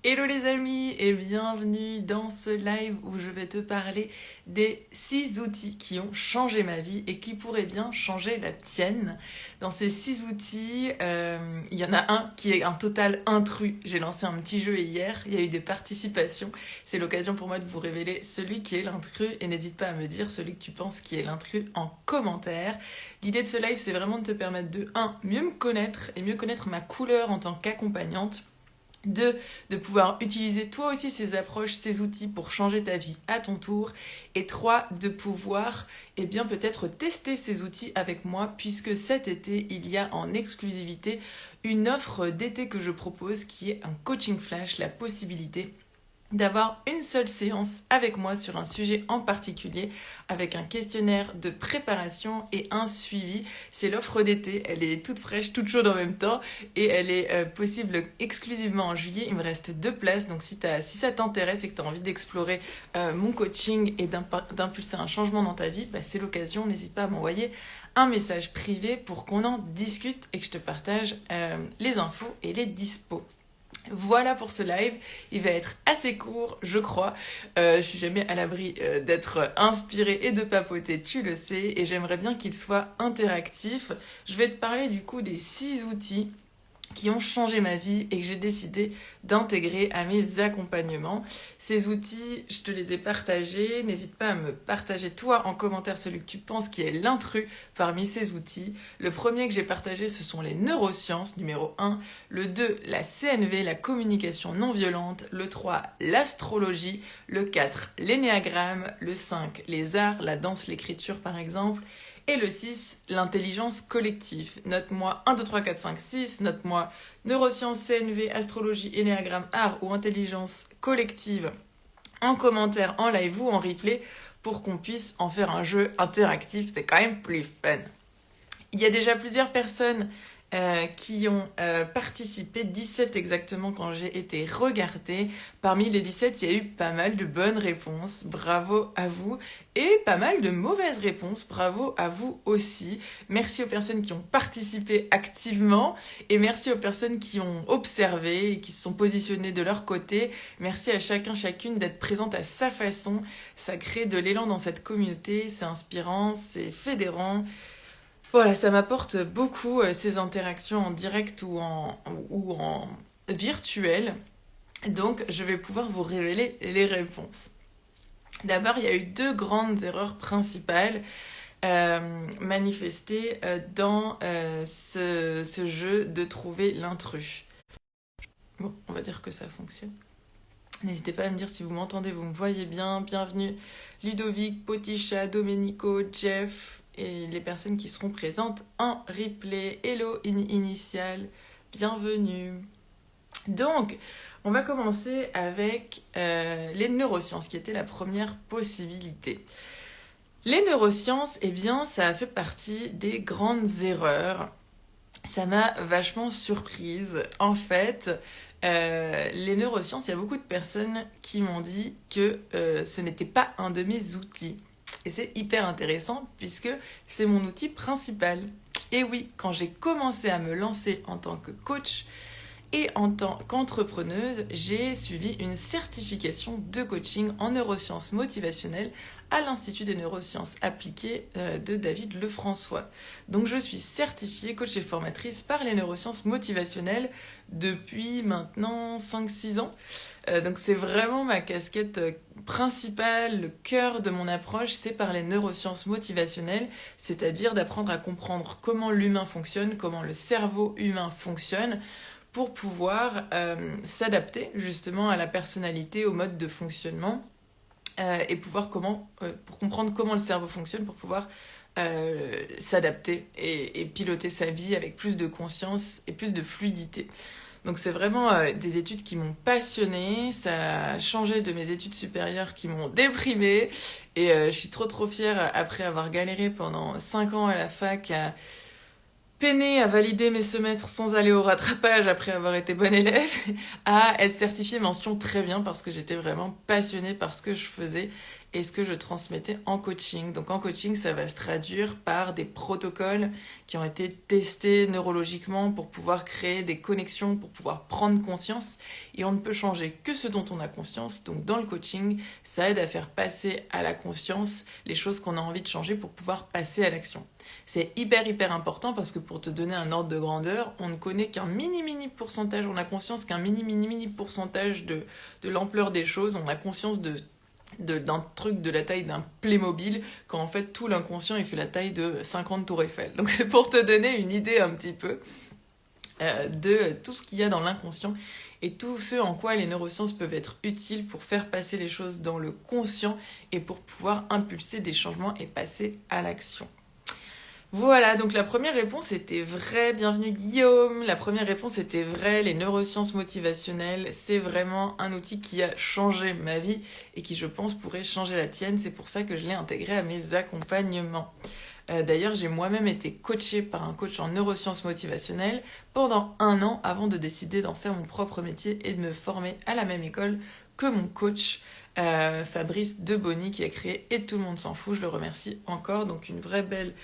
Hello les amis et bienvenue dans ce live où je vais te parler des 6 outils qui ont changé ma vie et qui pourraient bien changer la tienne. Dans ces 6 outils, il y en a un qui est un total intrus. J'ai lancé un petit jeu hier, il y a eu des participations. C'est l'occasion pour moi de vous révéler celui qui est l'intrus et n'hésite pas à me dire celui que tu penses qui est l'intrus en commentaire. L'idée de ce live, c'est vraiment de te permettre de mieux me connaître et mieux connaître ma couleur en tant qu'accompagnante. 2, de pouvoir utiliser toi aussi ces approches, ces outils pour changer ta vie à ton tour. Et 3, de pouvoir peut-être tester ces outils avec moi puisque cet été, il y a en exclusivité une offre d'été que je propose qui est un coaching flash, la possibilité d'avoir une seule séance avec moi sur un sujet en particulier avec un questionnaire de préparation et un suivi. C'est l'offre d'été, elle est toute fraîche, toute chaude en même temps et elle est possible exclusivement en juillet. Il me reste 2 places, donc si ça t'intéresse et que tu as envie d'explorer mon coaching et d'impulser un changement dans ta vie, c'est l'occasion. N'hésite pas à m'envoyer un message privé pour qu'on en discute et que je te partage les infos et les dispos. Voilà pour ce live, il va être assez court, je crois. Je suis jamais à l'abri d'être inspirée et de papoter, tu le sais, et j'aimerais bien qu'il soit interactif. Je vais te parler du coup des 6 outils qui ont changé ma vie et que j'ai décidé d'intégrer à mes accompagnements. Ces outils, je te les ai partagés. N'hésite pas à me partager toi en commentaire celui que tu penses qui est l'intrus parmi ces outils. Le premier que j'ai partagé, ce sont les neurosciences, numéro 1. Le 2, la CNV, la communication non violente. Le 3, l'astrologie. Le 4, l'énéagramme. Le 5, les arts, la danse, l'écriture par exemple. Et le 6, l'intelligence collective. Note-moi 1, 2, 3, 4, 5, 6. Note-moi neurosciences, CNV, astrologie, énéagramme, art ou intelligence collective en commentaire, en live ou en replay pour qu'on puisse en faire un jeu interactif. C'est quand même plus fun. Il y a déjà plusieurs personnes qui ont participé, 17 exactement quand j'ai été regardée. Parmi les 17, il y a eu pas mal de bonnes réponses, bravo à vous, et pas mal de mauvaises réponses, bravo à vous aussi. Merci aux personnes qui ont participé activement, et merci aux personnes qui ont observé et qui se sont positionnées de leur côté. Merci à chacun, chacune d'être présente à sa façon. Ça crée de l'élan dans cette communauté, c'est inspirant, c'est fédérant. Voilà, ça m'apporte beaucoup ces interactions en direct ou en virtuel. Donc, je vais pouvoir vous révéler les réponses. D'abord, il y a eu 2 grandes erreurs principales manifestées dans ce jeu de trouver l'intrus. Bon, on va dire que ça fonctionne. N'hésitez pas à me dire si vous m'entendez, vous me voyez bien. Bienvenue Ludovic, Poticha, Domenico, Jeff et les personnes qui seront présentes en replay. Hello initial, bienvenue. Donc, on va commencer avec les neurosciences, qui était la première possibilité. Les neurosciences, ça a fait partie des grandes erreurs. Ça m'a vachement surprise. En fait, les neurosciences, il y a beaucoup de personnes qui m'ont dit que ce n'était pas un de mes outils. Et c'est hyper intéressant puisque c'est mon outil principal. Et oui, quand j'ai commencé à me lancer en tant que coach et en tant qu'entrepreneuse, j'ai suivi une certification de coaching en neurosciences motivationnelles à l'Institut des neurosciences appliquées de David Lefrançois. Donc je suis certifiée coach et formatrice par les neurosciences motivationnelles depuis maintenant 5-6 ans. Donc c'est vraiment ma casquette principale, le cœur de mon approche, c'est par les neurosciences motivationnelles, c'est-à-dire d'apprendre à comprendre comment l'humain fonctionne, comment le cerveau humain fonctionne, pour pouvoir s'adapter justement à la personnalité, au mode de fonctionnement et pour comprendre comment le cerveau fonctionne, pour pouvoir s'adapter et piloter sa vie avec plus de conscience et plus de fluidité. Donc c'est vraiment des études qui m'ont passionnée, ça a changé de mes études supérieures qui m'ont déprimée et je suis trop fière après avoir galéré pendant 5 ans à la fac à peiner à valider mes semestres sans aller au rattrapage après avoir été bonne élève, à être certifiée mention très bien parce que j'étais vraiment passionnée par ce que je faisais et ce que je transmettais en coaching. Donc en coaching, ça va se traduire par des protocoles qui ont été testés neurologiquement pour pouvoir créer des connexions, pour pouvoir prendre conscience. Et on ne peut changer que ce dont on a conscience. Donc dans le coaching, ça aide à faire passer à la conscience les choses qu'on a envie de changer pour pouvoir passer à l'action. C'est hyper important parce que pour te donner un ordre de grandeur, on ne connaît qu'un mini pourcentage, on a conscience qu'un mini pourcentage de l'ampleur des choses, on a conscience d'un truc de la taille d'un Playmobil, quand en fait tout l'inconscient il fait la taille de 50 tours Eiffel. Donc c'est pour te donner une idée un petit peu de tout ce qu'il y a dans l'inconscient et tout ce en quoi les neurosciences peuvent être utiles pour faire passer les choses dans le conscient et pour pouvoir impulser des changements et passer à l'action. Voilà, donc la première réponse était vraie. Bienvenue Guillaume. La première réponse était vraie. Les neurosciences motivationnelles, c'est vraiment un outil qui a changé ma vie et qui, je pense, pourrait changer la tienne. C'est pour ça que je l'ai intégré à mes accompagnements. D'ailleurs, j'ai moi-même été coachée par un coach en neurosciences motivationnelles pendant 1 an avant de décider d'en faire mon propre métier et de me former à la même école que mon coach. Fabrice Debony qui a créé Et tout le monde s'en fout, je le remercie encore, donc une vraie belle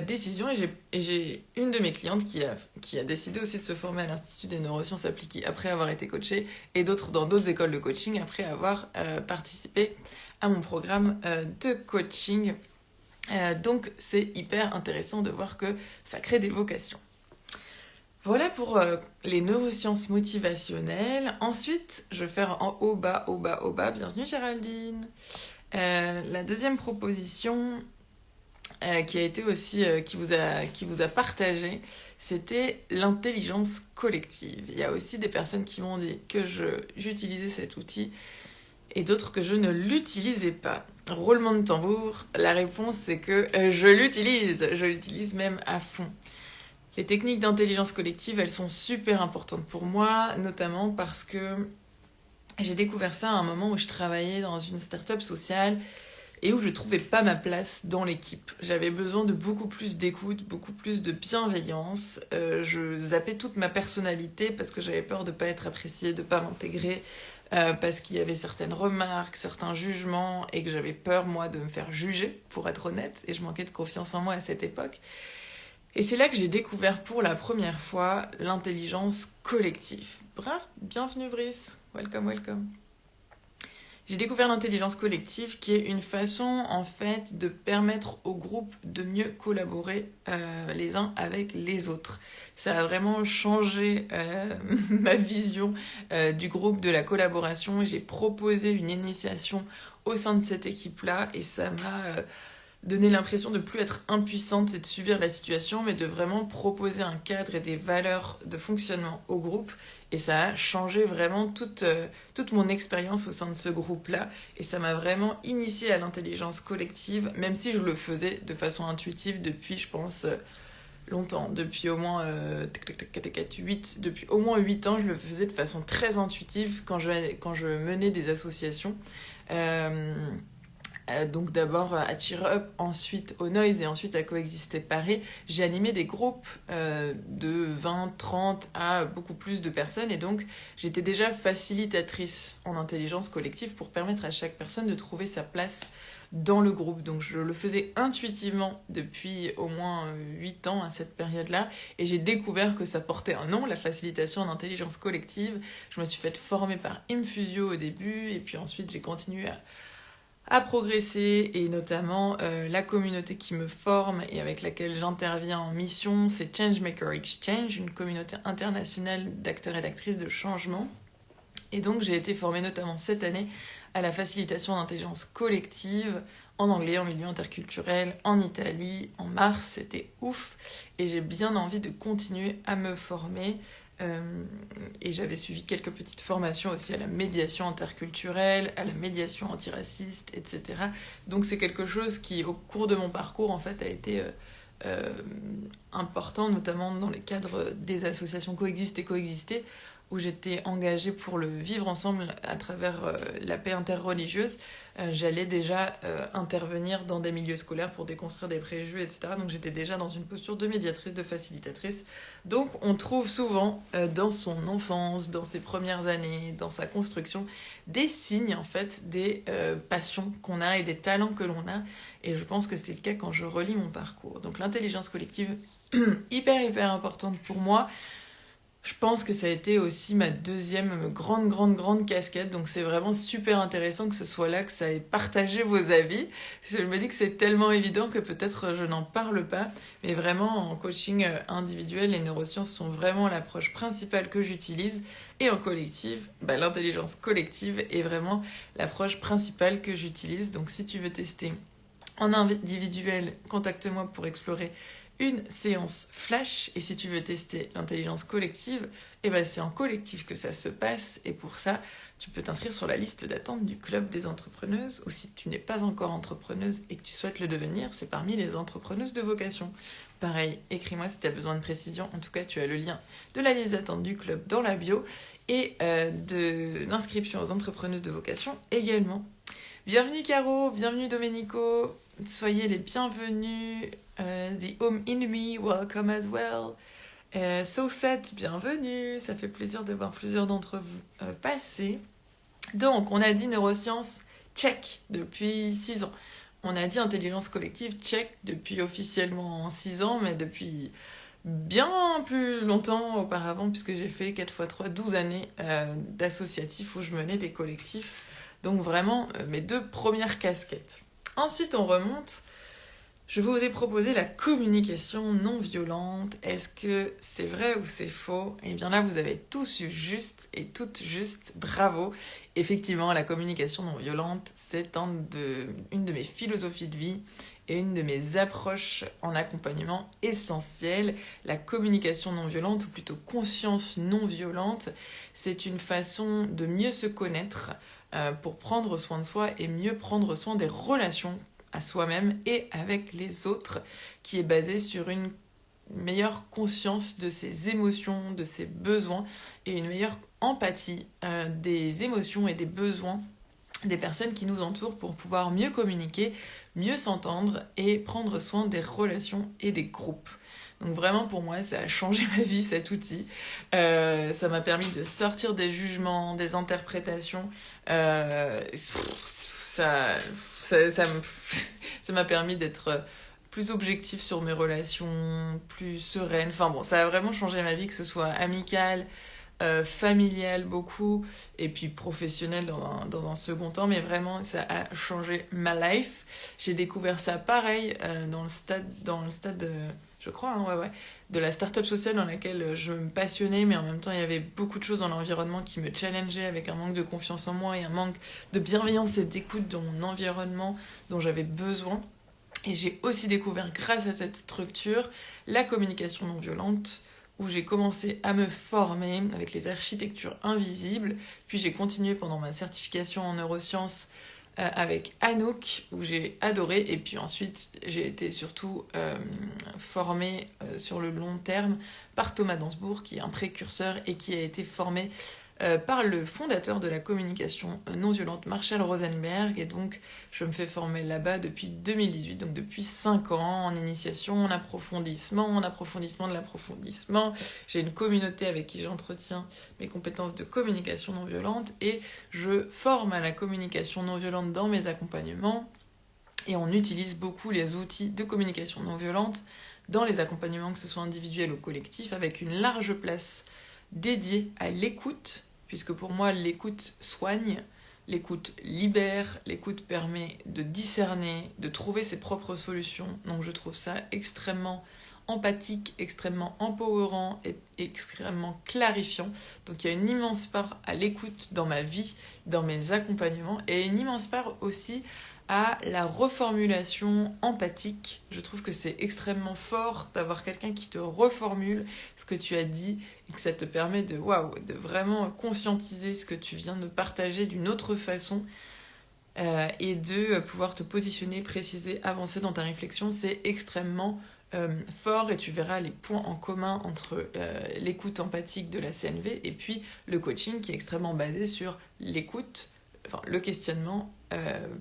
décision. Et j'ai une de mes clientes qui a décidé aussi de se former à l'Institut des neurosciences appliquées après avoir été coachée, et d'autres dans d'autres écoles de coaching après avoir participé à mon programme de coaching. Donc c'est hyper intéressant de voir que ça crée des vocations. Voilà pour les neurosciences motivationnelles. Ensuite, je vais faire en haut, bas. Bienvenue Géraldine. La deuxième proposition qui a été aussi, qui vous a partagé, c'était l'intelligence collective. Il y a aussi des personnes qui m'ont dit que j'utilisais cet outil et d'autres que je ne l'utilisais pas. Roulement de tambour, la réponse c'est que je l'utilise même à fond. Les techniques d'intelligence collective, elles sont super importantes pour moi, notamment parce que j'ai découvert ça à un moment où je travaillais dans une start-up sociale et où je trouvais pas ma place dans l'équipe. J'avais besoin de beaucoup plus d'écoute, beaucoup plus de bienveillance. Je zappais toute ma personnalité parce que j'avais peur de pas être appréciée, de pas m'intégrer, parce qu'il y avait certaines remarques, certains jugements et que j'avais peur, moi, de me faire juger, pour être honnête, et je manquais de confiance en moi à cette époque. Et c'est là que j'ai découvert pour la première fois l'intelligence collective. Bref, bienvenue Brice, welcome. J'ai découvert l'intelligence collective qui est une façon en fait de permettre au groupe de mieux collaborer les uns avec les autres. Ça a vraiment changé ma vision du groupe, de la collaboration. J'ai proposé une initiation au sein de cette équipe-là et ça m'a donner l'impression de ne plus être impuissante et de subir la situation, mais de vraiment proposer un cadre et des valeurs de fonctionnement au groupe. Et ça a changé vraiment toute mon expérience au sein de ce groupe-là. Et ça m'a vraiment initiée à l'intelligence collective, même si je le faisais de façon intuitive depuis, je pense, longtemps. Depuis au moins 8 ans, je le faisais de façon très intuitive quand je menais des associations. Donc d'abord à Cheer Up, ensuite au Noise et ensuite à Coexister Paris, j'ai animé des groupes de 20, 30 à beaucoup plus de personnes et donc j'étais déjà facilitatrice en intelligence collective pour permettre à chaque personne de trouver sa place dans le groupe. Donc je le faisais intuitivement depuis au moins 8 ans à cette période-là et j'ai découvert que ça portait un nom, la facilitation en intelligence collective. Je me suis faite former par Infusio au début et puis ensuite j'ai continué à progresser et notamment la communauté qui me forme et avec laquelle j'interviens en mission, c'est Changemaker Exchange, une communauté internationale d'acteurs et d'actrices de changement. Et donc j'ai été formée notamment cette année à la facilitation d'intelligence collective en anglais, en milieu interculturel, en Italie, en mars, c'était ouf. Et j'ai bien envie de continuer à me former. Et j'avais suivi quelques petites formations aussi à la médiation interculturelle, à la médiation antiraciste, etc. Donc c'est quelque chose qui, au cours de mon parcours, en fait, a été important, notamment dans les cadres des associations Coexiste et Coexister, où j'étais engagée pour le vivre ensemble à travers la paix interreligieuse, j'allais déjà intervenir dans des milieux scolaires pour déconstruire des préjugés, etc. Donc j'étais déjà dans une posture de médiatrice, de facilitatrice. Donc on trouve souvent dans son enfance, dans ses premières années, dans sa construction, des signes en fait, des passions qu'on a et des talents que l'on a. Et je pense que c'était le cas quand je relis mon parcours. Donc l'intelligence collective, hyper importante pour moi. Je pense que ça a été aussi ma deuxième grande casquette. Donc c'est vraiment super intéressant que ce soit là, que ça ait partagé vos avis. Je me dis que c'est tellement évident que peut-être je n'en parle pas. Mais vraiment, en coaching individuel, les neurosciences sont vraiment l'approche principale que j'utilise. Et en collectif, l'intelligence collective est vraiment l'approche principale que j'utilise. Donc si tu veux tester en individuel, contacte-moi pour explorer une séance flash. Et si tu veux tester l'intelligence collective, c'est en collectif que ça se passe. Et pour ça, tu peux t'inscrire sur la liste d'attente du Club des entrepreneuses. Ou si tu n'es pas encore entrepreneuse et que tu souhaites le devenir, c'est parmi les entrepreneuses de vocation. Pareil, écris-moi si tu as besoin de précision. En tout cas, tu as le lien de la liste d'attente du club dans la bio et de l'inscription aux entrepreneuses de vocation également. Bienvenue Caro, bienvenue Domenico, soyez les bienvenus. The Home in Me, welcome as well. So7, bienvenue, ça fait plaisir de voir plusieurs d'entre vous passer. Donc, on a dit neurosciences, check, depuis 6 ans. On a dit intelligence collective, check, depuis officiellement 6 ans, mais depuis bien plus longtemps auparavant, puisque j'ai fait 4x3, 12 années d'associatif où je menais des collectifs. Donc vraiment, mes 2 premières casquettes. Ensuite, on remonte. Je vous ai proposé la communication non violente. Est-ce que c'est vrai ou c'est faux ? Eh bien là, vous avez tous eu juste et toutes juste. Bravo. Effectivement, la communication non violente, c'est une de mes philosophies de vie et une de mes approches en accompagnement essentielles. La communication non violente, ou plutôt conscience non violente, c'est une façon de mieux se connaître pour prendre soin de soi et mieux prendre soin des relations à soi-même et avec les autres, qui est basée sur une meilleure conscience de ses émotions, de ses besoins et une meilleure empathie des émotions et des besoins des personnes qui nous entourent pour pouvoir mieux communiquer, mieux s'entendre et prendre soin des relations et des groupes. Donc vraiment pour moi ça a changé ma vie cet outil, ça m'a permis de sortir des jugements, des interprétations, ça m'a permis d'être plus objectif sur mes relations, plus sereine. Enfin bon, ça a vraiment changé ma vie, que ce soit amicale, familiale beaucoup, et puis professionnelle dans un second temps. Mais vraiment, ça a changé ma life. J'ai découvert ça pareil dans le stade je crois, de la start-up sociale dans laquelle je me passionnais, mais en même temps, il y avait beaucoup de choses dans l'environnement qui me challengeaient, avec un manque de confiance en moi et un manque de bienveillance et d'écoute dans mon environnement dont j'avais besoin. Et j'ai aussi découvert, grâce à cette structure, la communication non violente, où j'ai commencé à me former avec les architectures invisibles. Puis j'ai continué pendant ma certification en neurosciences avec Anouk, où j'ai adoré. Et puis ensuite, j'ai été surtout formée sur le long terme par Thomas Dansbourg, qui est un précurseur et qui a été formé par le fondateur de la communication non violente, Marshall Rosenberg. Et donc, je me fais former là-bas depuis 2018, donc depuis 5 ans, en initiation, en approfondissement de l'approfondissement. J'ai une communauté avec qui j'entretiens mes compétences de communication non violente et je forme à la communication non violente dans mes accompagnements. Et on utilise beaucoup les outils de communication non violente dans les accompagnements, que ce soit individuels ou collectifs, avec une large place dédiée à l'écoute, puisque pour moi l'écoute soigne, l'écoute libère, l'écoute permet de discerner, de trouver ses propres solutions. Donc je trouve ça extrêmement empathique, extrêmement empowerant et extrêmement clarifiant. Donc il y a une immense part à l'écoute dans ma vie, dans mes accompagnements, et une immense part aussi à la reformulation empathique. Je trouve que c'est extrêmement fort d'avoir quelqu'un qui te reformule ce que tu as dit et que ça te permet de vraiment conscientiser ce que tu viens de partager d'une autre façon et de pouvoir te positionner, préciser, avancer dans ta réflexion. C'est extrêmement fort et tu verras les points en commun entre l'écoute empathique de la CNV et puis le coaching qui est extrêmement basé sur l'écoute, enfin le questionnement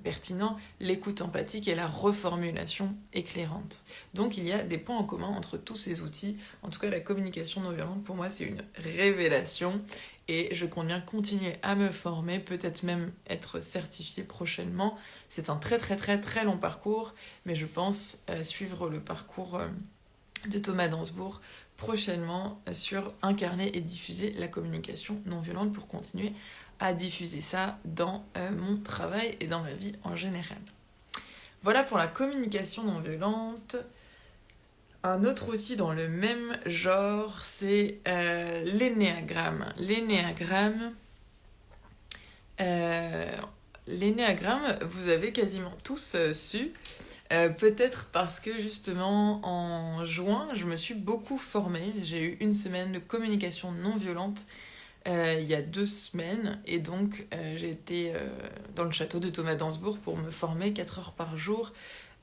pertinent, l'écoute empathique et la reformulation éclairante. Donc il y a des points en commun entre tous ces outils. En tout cas, la communication non violente, pour moi, c'est une révélation. Et je compte bien continuer à me former, peut-être même être certifiée prochainement. C'est un très très très très long parcours, mais je pense suivre le parcours de Thomas Dansbourg prochainement sur incarner et diffuser la communication non violente pour continuer à diffuser ça dans mon travail et dans ma vie en général. Voilà pour la communication non violente. Un autre outil dans le même genre, c'est l'énéagramme. L'énéagramme, vous avez quasiment tous su. Peut-être parce que justement en juin, je me suis beaucoup formée. J'ai eu une semaine de communication non violente il y a 2 semaines. Et donc j'ai été dans le château de Thomas Dansbourg pour me former 4 heures par jour.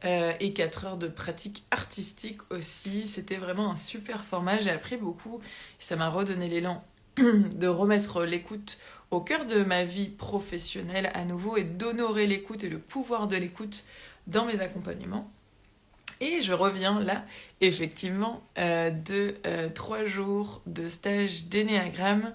Et 4 heures de pratique artistique aussi. C'était vraiment un super format. J'ai appris beaucoup. Ça m'a redonné l'élan de remettre l'écoute au cœur de ma vie professionnelle à nouveau et d'honorer l'écoute et le pouvoir de l'écoute dans mes accompagnements. Et je reviens là, effectivement, de 3 jours de stage d'énéagramme.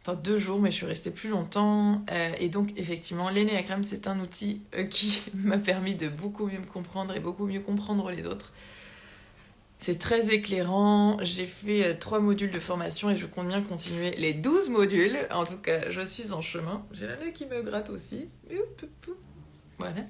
Enfin 2 jours, mais je suis restée plus longtemps. Et donc, effectivement, l'énéagramme, c'est un outil qui m'a permis de beaucoup mieux me comprendre et beaucoup mieux comprendre les autres. C'est très éclairant. J'ai fait 3 modules de formation et je compte bien continuer les 12 modules. En tout cas, je suis en chemin. J'ai la nez qui me gratte aussi. Voilà.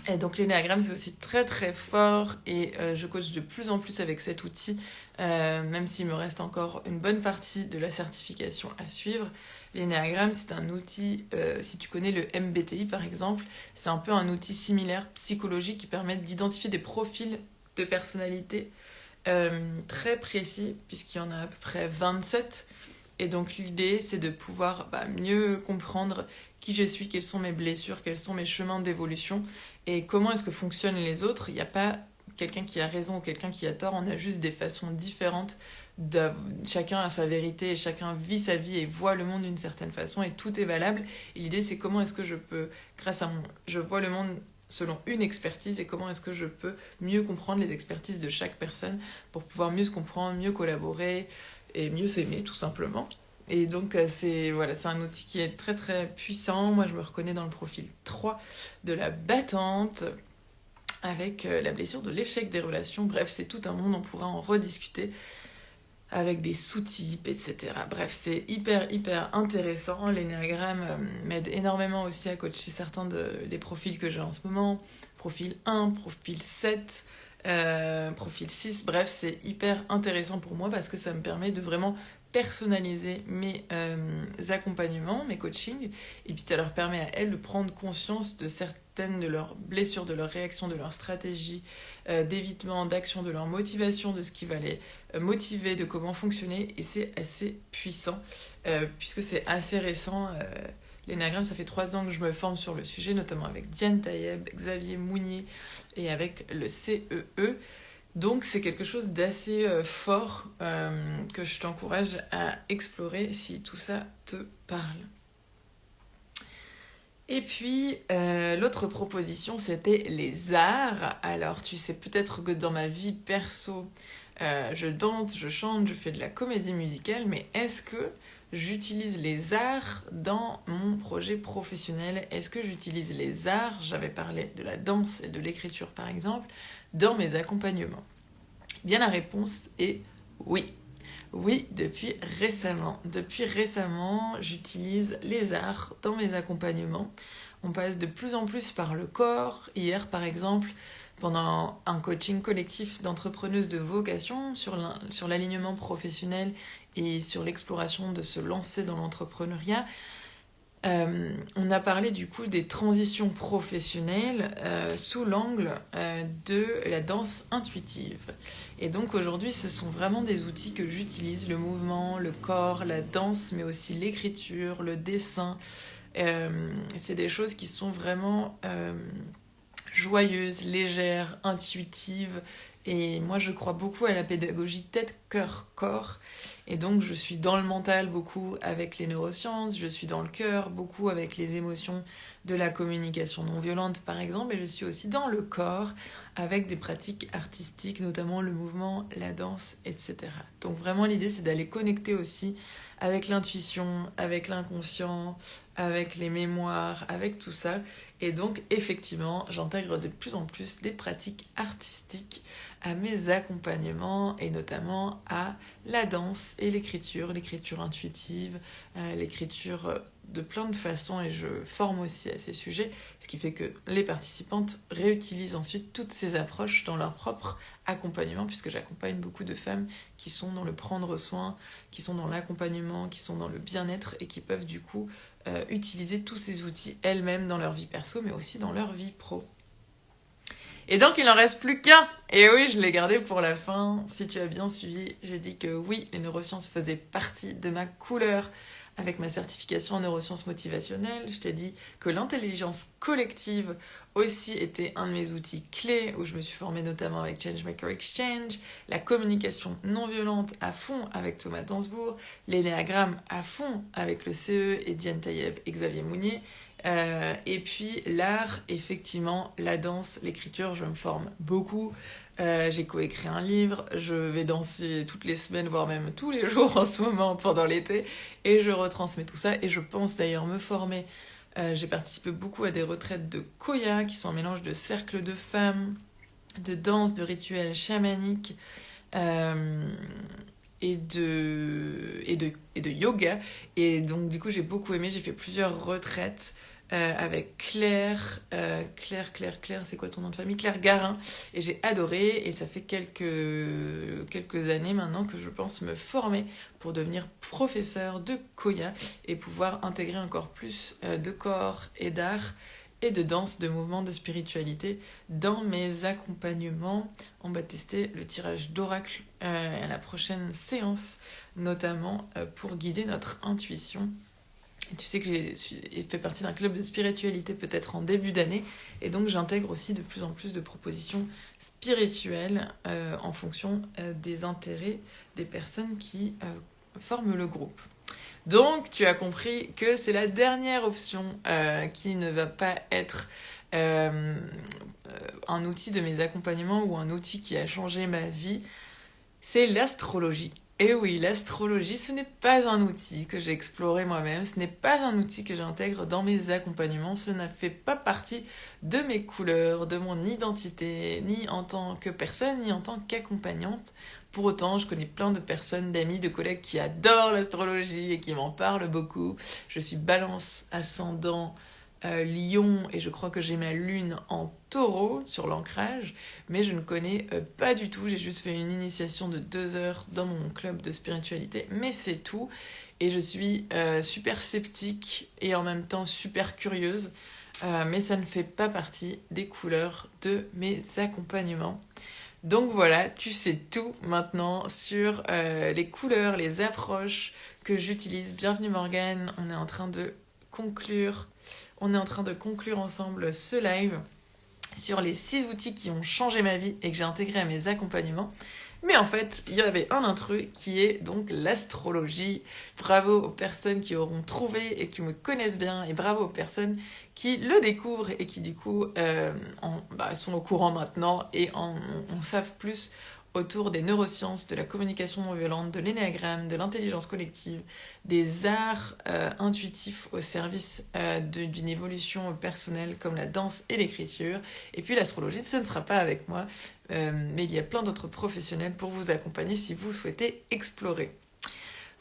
Et donc l'énéagramme, c'est aussi très très fort et je coach de plus en plus avec cet outil, même s'il me reste encore une bonne partie de la certification à suivre. L'énéagramme, c'est un outil, si tu connais le MBTI par exemple, c'est un peu un outil similaire psychologique qui permet d'identifier des profils de personnalité très précis, puisqu'il y en a à peu près 27. Et donc l'idée, c'est de pouvoir mieux comprendre qui je suis, quelles sont mes blessures, quels sont mes chemins d'évolution et comment est-ce que fonctionnent les autres. Il n'y a pas quelqu'un qui a raison ou quelqu'un qui a tort, on a juste des façons différentes. Chacun a sa vérité et chacun vit sa vie et voit le monde d'une certaine façon et tout est valable. Et l'idée, c'est comment est-ce que je peux, je vois le monde selon une expertise et comment est-ce que je peux mieux comprendre les expertises de chaque personne pour pouvoir mieux se comprendre, mieux collaborer et mieux s'aimer tout simplement. Et donc c'est un outil qui est très très puissant. Moi je me reconnais dans le profil 3 de la battante avec la blessure de l'échec des relations. Bref, c'est tout un monde, on pourra en rediscuter avec des sous-types, etc. Bref, c'est hyper hyper intéressant. L'énéagramme m'aide énormément aussi à coacher certains des profils que j'ai en ce moment. Profil 1, profil 7, profil 6. Bref, c'est hyper intéressant pour moi parce que ça me permet de vraiment personnaliser mes accompagnements, mes coachings, et puis ça leur permet à elles de prendre conscience de certaines de leurs blessures, de leurs réactions, de leurs stratégies d'évitement, d'action, de leur motivation, de ce qui va les motiver, de comment fonctionner, et c'est assez puissant, puisque c'est assez récent. L'énéagramme, ça fait 3 ans que je me forme sur le sujet, notamment avec Diane Taïeb, Xavier Mounier, et avec le CEE. Donc c'est quelque chose d'assez fort que je t'encourage à explorer si tout ça te parle. Et puis l'autre proposition, c'était les arts. Alors tu sais peut-être que dans ma vie perso, je danse, je chante, je fais de la comédie musicale, mais est-ce que j'utilise les arts dans mon projet professionnel? Est-ce que j'utilise les arts, j'avais parlé de la danse et de l'écriture par exemple, dans mes accompagnements? Bien la réponse est oui. Oui, depuis récemment. Depuis récemment, j'utilise les arts dans mes accompagnements. On passe de plus en plus par le corps. Hier, par exemple, pendant un coaching collectif d'entrepreneuses de vocation sur l'alignement professionnel et sur l'exploration de se lancer dans l'entrepreneuriat, on a parlé du coup des transitions professionnelles sous l'angle de la danse intuitive. Et donc aujourd'hui, ce sont vraiment des outils que j'utilise, le mouvement, le corps, la danse, mais aussi l'écriture, le dessin. C'est des choses qui sont vraiment joyeuses, légères, intuitives Et moi, je crois beaucoup à la pédagogie tête, cœur, corps. Et donc, je suis dans le mental beaucoup avec les neurosciences, je suis dans le cœur beaucoup avec les émotions de la communication non violente, par exemple, et je suis aussi dans le corps avec des pratiques artistiques, notamment le mouvement, la danse, etc. Donc, vraiment, l'idée, c'est d'aller connecter aussi avec l'intuition, avec l'inconscient, avec les mémoires, avec tout ça. Et donc, effectivement, j'intègre de plus en plus des pratiques artistiques à mes accompagnements et notamment à la danse et l'écriture intuitive, l'écriture de plein de façons et je forme aussi à ces sujets, ce qui fait que les participantes réutilisent ensuite toutes ces approches dans leur propre accompagnement puisque j'accompagne beaucoup de femmes qui sont dans le prendre soin, qui sont dans l'accompagnement, qui sont dans le bien-être et qui peuvent du coup utiliser tous ces outils elles-mêmes dans leur vie perso mais aussi dans leur vie pro. Et donc, il n'en reste plus qu'un. Et oui, je l'ai gardé pour la fin. Si tu as bien suivi, j'ai dit que oui, les neurosciences faisaient partie de ma couleur avec ma certification en neurosciences motivationnelles. Je t'ai dit que l'intelligence collective aussi était un de mes outils clés où je me suis formée notamment avec Changemaker Exchange, la communication non violente à fond avec Thomas Dansbourg, l'énéagramme à fond avec le CE et Diane Taïeb et Xavier Mounier, et puis l'art, effectivement, la danse, l'écriture, je me forme beaucoup. J'ai coécrit un livre, je vais danser toutes les semaines, voire même tous les jours en ce moment pendant l'été, et je retransmets tout ça, et je pense d'ailleurs me former. J'ai participé beaucoup à des retraites de Koya, qui sont un mélange de cercles de femmes, de danse, de rituels chamaniques, et de yoga. Et donc du coup j'ai beaucoup aimé, j'ai fait plusieurs retraites avec Claire, c'est quoi ton nom de famille? Claire Garin. Et j'ai adoré et ça fait quelques années maintenant que je pense me former pour devenir professeur de Koya et pouvoir intégrer encore plus de corps et d'art et de danse, de mouvement, de spiritualité dans mes accompagnements. On va tester le tirage d'oracle à la prochaine séance, notamment pour guider notre intuition. Et tu sais que j'ai fait partie d'un club de spiritualité peut-être en début d'année, et donc j'intègre aussi de plus en plus de propositions spirituelles en fonction des intérêts des personnes qui forment le groupe. Donc, tu as compris que c'est la dernière option qui ne va pas être un outil de mes accompagnements ou un outil qui a changé ma vie, c'est l'astrologie. Et oui, l'astrologie, ce n'est pas un outil que j'ai exploré moi-même, ce n'est pas un outil que j'intègre dans mes accompagnements, ce n'a fait pas partie de mes couleurs, de mon identité, ni en tant que personne, ni en tant qu'accompagnante. Pour autant, je connais plein de personnes, d'amis, de collègues qui adorent l'astrologie et qui m'en parlent beaucoup. Je suis Balance, ascendant Lion, et je crois que j'ai ma lune en Taureau sur l'ancrage, mais je ne connais pas du tout. J'ai juste fait une initiation de 2 heures dans mon club de spiritualité, mais c'est tout. Et je suis super sceptique et en même temps super curieuse, mais ça ne fait pas partie des couleurs de mes accompagnements. Donc voilà, tu sais tout maintenant sur les couleurs, les approches que j'utilise. Bienvenue Morgane, on est en train de conclure ensemble ce live sur les 6 outils qui ont changé ma vie et que j'ai intégrés à mes accompagnements. Mais en fait, il y avait un intrus qui est donc l'astrologie. Bravo aux personnes qui auront trouvé et qui me connaissent bien, et bravo aux personnes qui le découvrent et qui du coup sont au courant maintenant et en savent plus autour des neurosciences, de la communication non violente, de l'énéagramme, de l'intelligence collective, des arts intuitifs au service d'une évolution personnelle comme la danse et l'écriture. Et puis l'astrologie, ce ne sera pas avec moi, mais il y a plein d'autres professionnels pour vous accompagner si vous souhaitez explorer.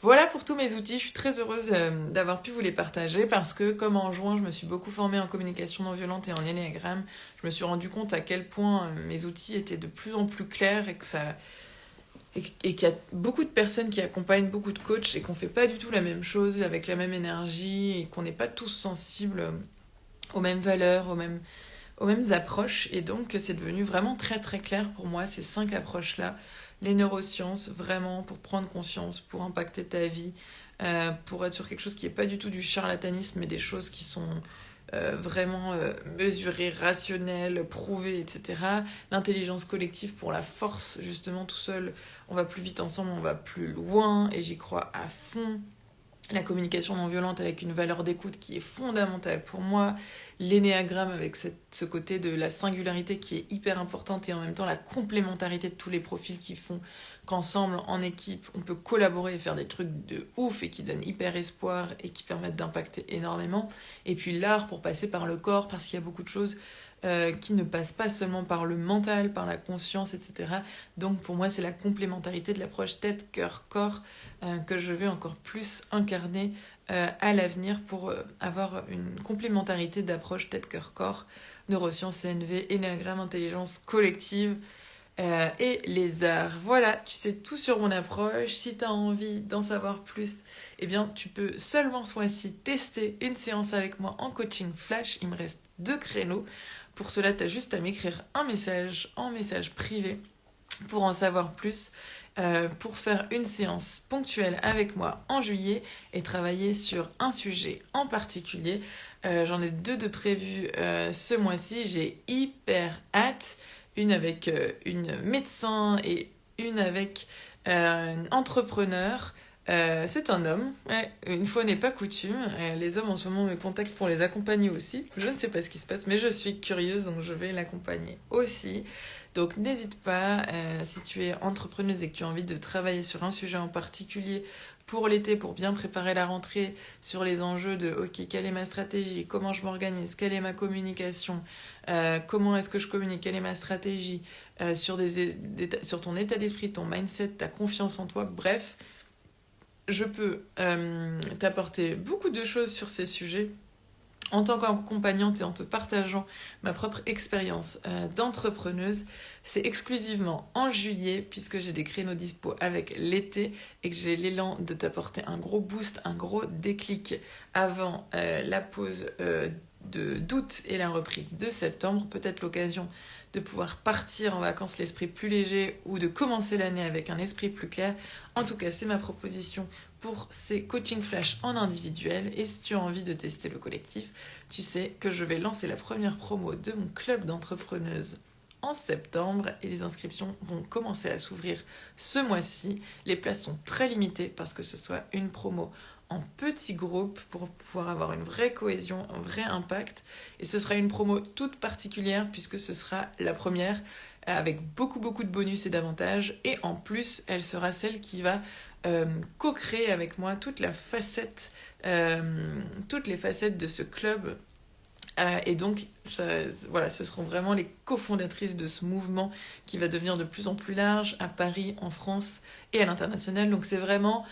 Voilà pour tous mes outils, je suis très heureuse d'avoir pu vous les partager parce que comme en juin je me suis beaucoup formée en communication non violente et en énéagramme, je me suis rendu compte à quel point mes outils étaient de plus en plus clairs et qu'il y a beaucoup de personnes qui accompagnent beaucoup de coachs et qu'on ne fait pas du tout la même chose avec la même énergie et qu'on n'est pas tous sensibles aux mêmes valeurs, aux mêmes approches, et donc c'est devenu vraiment très très clair pour moi ces 5 approches-là. Les neurosciences, vraiment, pour prendre conscience, pour impacter ta vie, pour être sur quelque chose qui n'est pas du tout du charlatanisme, mais des choses qui sont vraiment mesuré, rationnel, prouvé, etc. L'intelligence collective pour la force, justement, tout seul, on va plus vite ensemble, on va plus loin, et j'y crois à fond. La communication non violente avec une valeur d'écoute qui est fondamentale pour moi, l'énéagramme avec ce côté de la singularité qui est hyper importante et en même temps la complémentarité de tous les profils qui font qu'ensemble, en équipe, on peut collaborer et faire des trucs de ouf et qui donnent hyper espoir et qui permettent d'impacter énormément. Et puis l'art pour passer par le corps, parce qu'il y a beaucoup de choses qui ne passent pas seulement par le mental, par la conscience, etc. Donc pour moi, c'est la complémentarité de l'approche tête, cœur, corps que je vais encore plus incarner à l'avenir pour avoir une complémentarité d'approche tête, cœur, corps, neurosciences, CNV, énéagramme, intelligence collective et les arts. Voilà, tu sais tout sur mon approche. Si tu as envie d'en savoir plus, eh bien, tu peux seulement ce mois-ci tester une séance avec moi en coaching flash. Il me reste 2 créneaux. Pour cela, tu as juste à m'écrire un message en message privé pour en savoir plus, pour faire une séance ponctuelle avec moi en juillet et travailler sur un sujet en particulier. J'en ai 2 de prévus ce mois-ci. J'ai hyper hâte. Une avec une médecin et une avec un entrepreneur. C'est un homme, ouais, une fois n'est pas coutume. Les hommes en ce moment me contactent pour les accompagner aussi. Je ne sais pas ce qui se passe, mais je suis curieuse, donc je vais l'accompagner aussi. Donc n'hésite pas, si tu es entrepreneuse et que tu as envie de travailler sur un sujet en particulier pour l'été, pour bien préparer la rentrée, sur les enjeux de ok, quelle est ma stratégie, comment je m'organise, quelle est ma communication, comment est-ce que je communique, quelle est ma stratégie, sur ton état d'esprit, ton mindset, ta confiance en toi, bref. Je peux t'apporter beaucoup de choses sur ces sujets en tant qu'accompagnante et en te partageant ma propre expérience d'entrepreneuse. C'est exclusivement en juillet puisque j'ai des créneaux dispo avec l'été et que j'ai l'élan de t'apporter un gros boost, un gros déclic avant la pause d'août et la reprise de septembre. Peut-être l'occasion de pouvoir partir en vacances l'esprit plus léger ou de commencer l'année avec un esprit plus clair. En tout cas, c'est ma proposition pour ces coaching flash en individuel. Et si tu as envie de tester le collectif, tu sais que je vais lancer la première promo de mon club d'entrepreneuses en septembre et les inscriptions vont commencer à s'ouvrir ce mois-ci. Les places sont très limitées parce que ce soit une promo en petits groupes pour pouvoir avoir une vraie cohésion, un vrai impact. Et ce sera une promo toute particulière puisque ce sera la première avec beaucoup de bonus et d'avantages. Et en plus, elle sera celle qui va co-créer avec moi toutes les facettes de ce club. Et donc, voilà, ce seront vraiment les cofondatrices de ce mouvement qui va devenir de plus en plus large à Paris, en France et à l'international. Donc c'est vraiment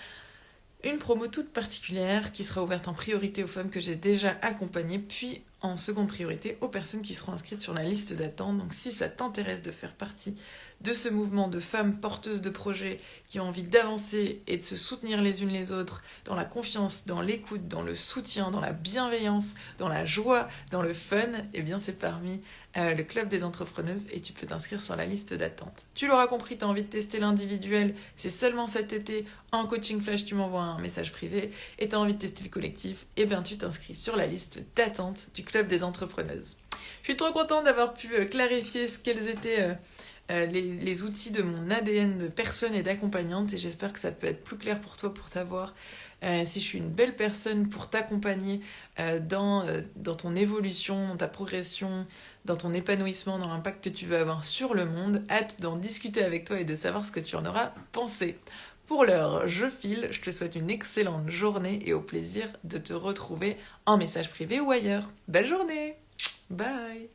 une promo toute particulière qui sera ouverte en priorité aux femmes que j'ai déjà accompagnées, puis en seconde priorité aux personnes qui seront inscrites sur la liste d'attente. Donc si ça t'intéresse de faire partie de ce mouvement de femmes porteuses de projets qui ont envie d'avancer et de se soutenir les unes les autres dans la confiance, dans l'écoute, dans le soutien, dans la bienveillance, dans la joie, dans le fun, eh bien c'est parmi le club des entrepreneuses et tu peux t'inscrire sur la liste d'attente. Tu l'auras compris, tu as envie de tester l'individuel, c'est seulement cet été en coaching flash, tu m'envoies un message privé et tu as envie de tester le collectif, eh bien tu t'inscris sur la liste d'attente du club des entrepreneuses. Je suis trop contente d'avoir pu clarifier quels étaient les outils de mon ADN de personne et d'accompagnante et j'espère que ça peut être plus clair pour toi pour savoir si je suis une belle personne pour t'accompagner dans ton évolution, dans ta progression, dans ton épanouissement, dans l'impact que tu veux avoir sur le monde. Hâte d'en discuter avec toi et de savoir ce que tu en auras pensé. Pour l'heure, je file, je te souhaite une excellente journée et au plaisir de te retrouver en message privé ou ailleurs. Belle journée! Bye!